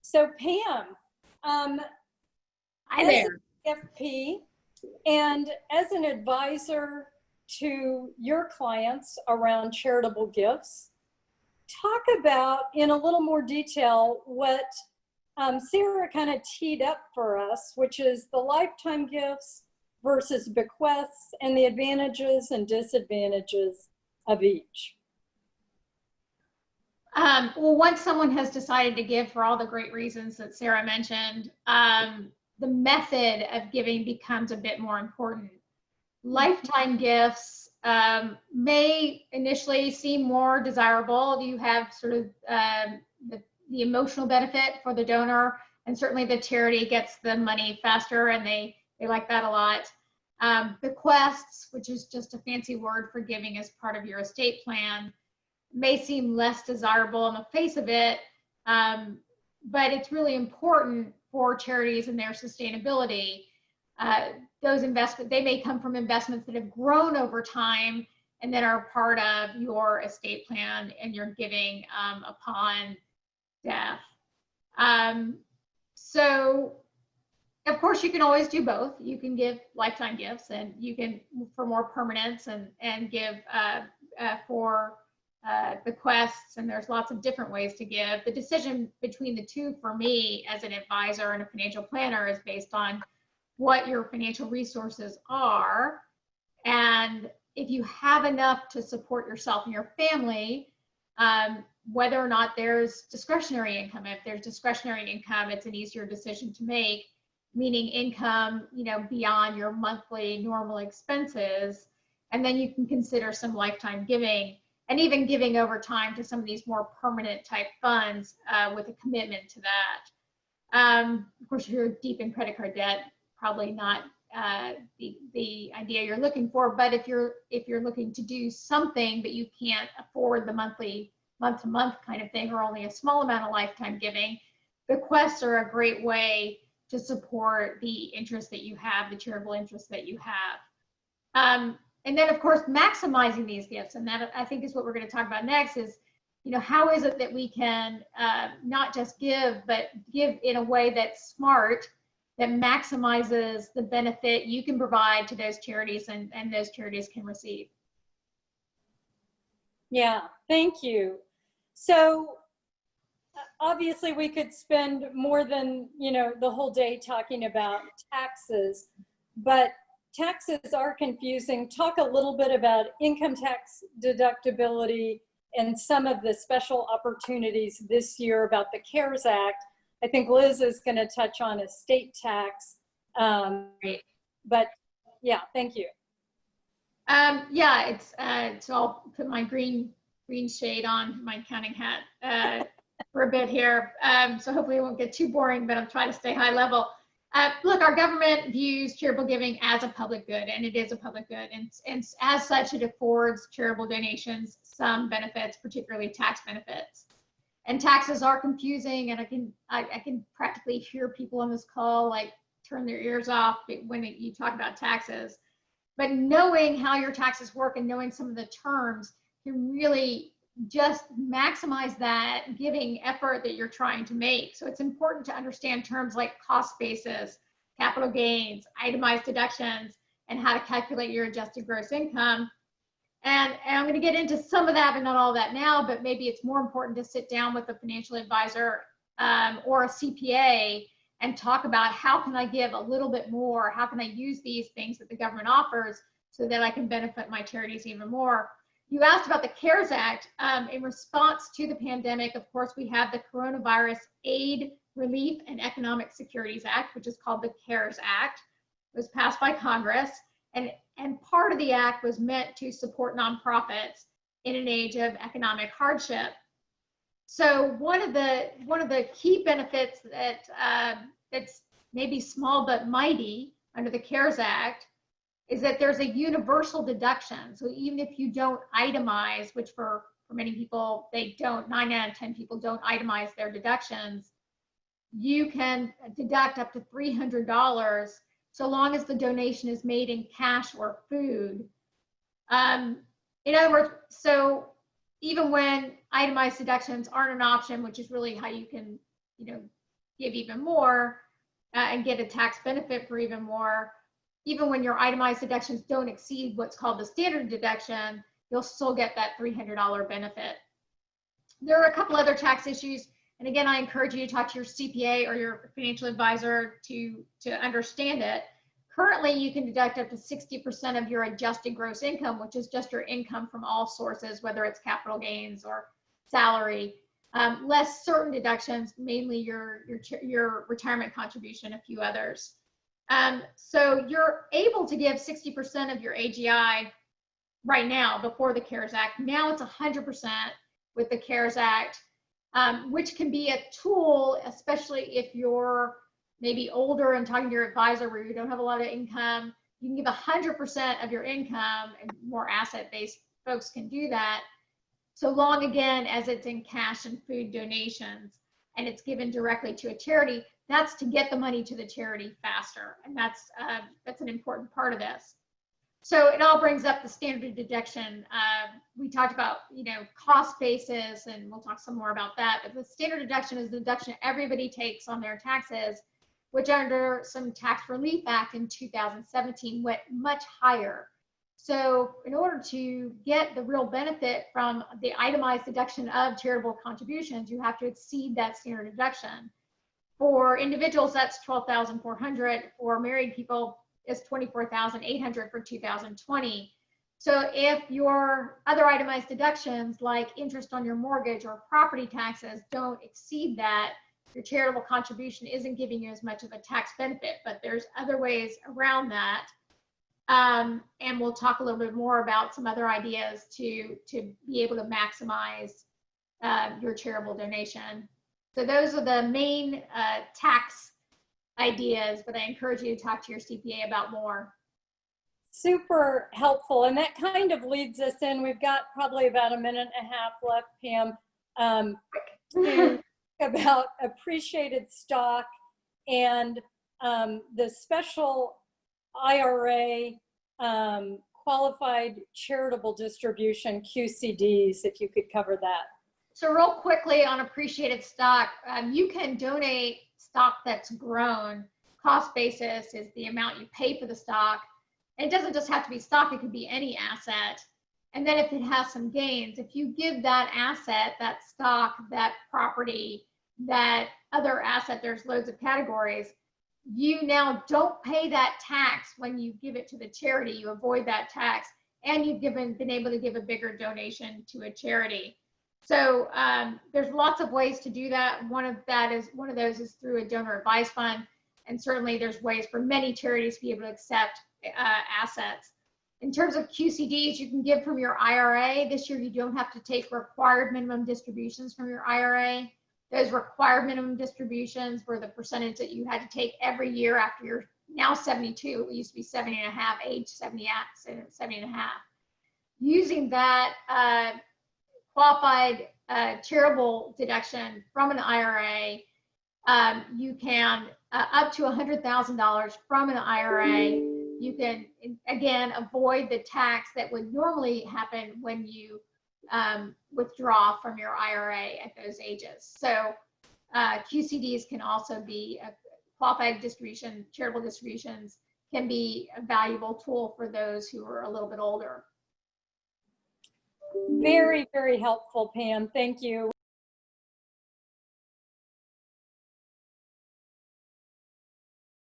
So Pam, Hi as there. an FP and as an advisor to your clients around charitable gifts, talk about in a little more detail what Sarah kind of teed up for us, which is the lifetime gifts versus bequests and the advantages and disadvantages of each. Well, once someone has decided to give for all the great reasons that Sarah mentioned, the method of giving becomes a bit more important. Lifetime gifts may initially seem more desirable. You have sort of the emotional benefit for the donor, and certainly the charity gets the money faster, and they like that a lot. Bequests, which is just a fancy word for giving as part of your estate plan, may seem less desirable on the face of it, but it's really important for charities and their sustainability. Those investments, they may come from investments that have grown over time and that are part of your estate plan and your giving upon death. So of course you can always do both. You can give lifetime gifts, and you can for more permanence, and give for bequests, and there's lots of different ways to give. The decision between the two for me as an advisor and a financial planner is based on what your financial resources are, and if you have enough to support yourself and your family, whether or not there's discretionary income. If there's discretionary income, it's an easier decision to make, meaning income, beyond your monthly normal expenses, and then you can consider some lifetime giving, and even giving over time to some of these more permanent type funds with a commitment to that. Of course, if you're deep in credit card debt, probably not the idea you're looking for. But if you're looking to do something but you can't afford the monthly, month-to-month kind of thing, or only a small amount of lifetime giving, bequests are a great way to support the interest that you have, the charitable interest that you have. And then, of course, maximizing these gifts, and that I think is what we're going to talk about next, is, how is it that we can not just give, but give in a way that's smart, that maximizes the benefit you can provide to those charities, and those charities can receive. Yeah, thank you. So obviously we could spend more than, the whole day talking about taxes, but taxes are confusing. Talk a little bit about income tax deductibility and some of the special opportunities this year about the CARES Act. I think Liz is going to touch on estate tax. But yeah, thank you. Yeah, so I'll put my green shade on, my accounting hat for a bit here. So hopefully it won't get too boring, but I'm trying to stay high level. Look, our government views charitable giving as a public good, and it is a public good. And as such, it affords charitable donations some benefits, particularly tax benefits. And taxes are confusing, and I can practically hear people on this call like turn their ears off when you talk about taxes. But knowing how your taxes work and knowing some of the terms can really just maximize that giving effort that you're trying to make. So it's important to understand terms like cost basis, capital gains, itemized deductions, and how to calculate your adjusted gross income. And I'm going to get into some of that, but not all of that now, but maybe it's more important to sit down with a financial advisor or a CPA and talk about, how can I give a little bit more? How can I use these things that the government offers so that I can benefit my charities even more? You asked about the CARES Act. In response to the pandemic, of course, we have the Coronavirus Aid, Relief, and Economic Securities Act, which is called the CARES Act. It was passed by Congress, and part of the act was meant to support nonprofits in an age of economic hardship. So one of the key benefits that's maybe small but mighty under the CARES Act is that there's a universal deduction. So even if you don't itemize, which for many people they don't, 9 out of 10 people don't itemize their deductions, you can deduct up to $300 so long as the donation is made in cash or food. In other words, so even when itemized deductions aren't an option, which is really how you can, give even more and get a tax benefit for even more. Even when your itemized deductions don't exceed what's called the standard deduction, you'll still get that $300 benefit. There are a couple other tax issues. And again, I encourage you to talk to your CPA or your financial advisor to understand it. Currently, you can deduct up to 60% of your adjusted gross income, which is just your income from all sources, whether it's capital gains or salary, less certain deductions, mainly your retirement contribution, a few others. So you're able to give 60% of your AGI right now before the CARES Act. Now it's 100% with the CARES Act, which can be a tool, especially if you're maybe older and talking to your advisor where you don't have a lot of income. You can give 100% of your income, and more asset-based folks can do that, so long again as it's in cash and food donations and it's given directly to a charity. That's to get the money to the charity faster, and that's an important part of this. So it all brings up the standard deduction. We talked about, cost basis, and we'll talk some more about that. But the standard deduction is the deduction everybody takes on their taxes, which under some Tax Relief Act in 2017 went much higher. So in order to get the real benefit from the itemized deduction of charitable contributions, you have to exceed that standard deduction. For individuals, that's $12,400. For married people, it's $24,800 for 2020. So if your other itemized deductions like interest on your mortgage or property taxes don't exceed that, your charitable contribution isn't giving you as much of a tax benefit. But there's other ways around that. And we'll talk a little bit more about some other ideas to be able to maximize your charitable donation. So those are the main tax ideas, but I encourage you to talk to your CPA about more. Super helpful. And that kind of leads us in. We've got probably about a minute and a half left, Pam, to about appreciated stock and the special IRA qualified charitable distribution, QCDs, if you could cover that. So real quickly on appreciated stock, you can donate stock that's grown. Cost basis is the amount you pay for the stock. And it doesn't just have to be stock, it could be any asset. And then if it has some gains, if you give that asset, that stock, that property, that other asset, there's loads of categories, you now don't pay that tax when you give it to the charity. You avoid that tax, and you've been able to give a bigger donation to a charity. So there's lots of ways to do that. One of those is through a donor advised fund, and certainly there's ways for many charities to be able to accept assets. In terms of QCDs, you can give from your IRA. This year, you don't have to take required minimum distributions from your IRA. Those required minimum distributions were the percentage that you had to take every year after you're now 72. It used to be 70 and a half, age 70 and a half. Using that qualified charitable deduction from an IRA, you can up to $100,000 from an IRA. You can, again, avoid the tax that would normally happen when you withdraw from your IRA at those ages. So QCDs can also be qualified distribution, charitable distributions can be a valuable tool for those who are a little bit older. Very, very helpful, Pam. Thank you.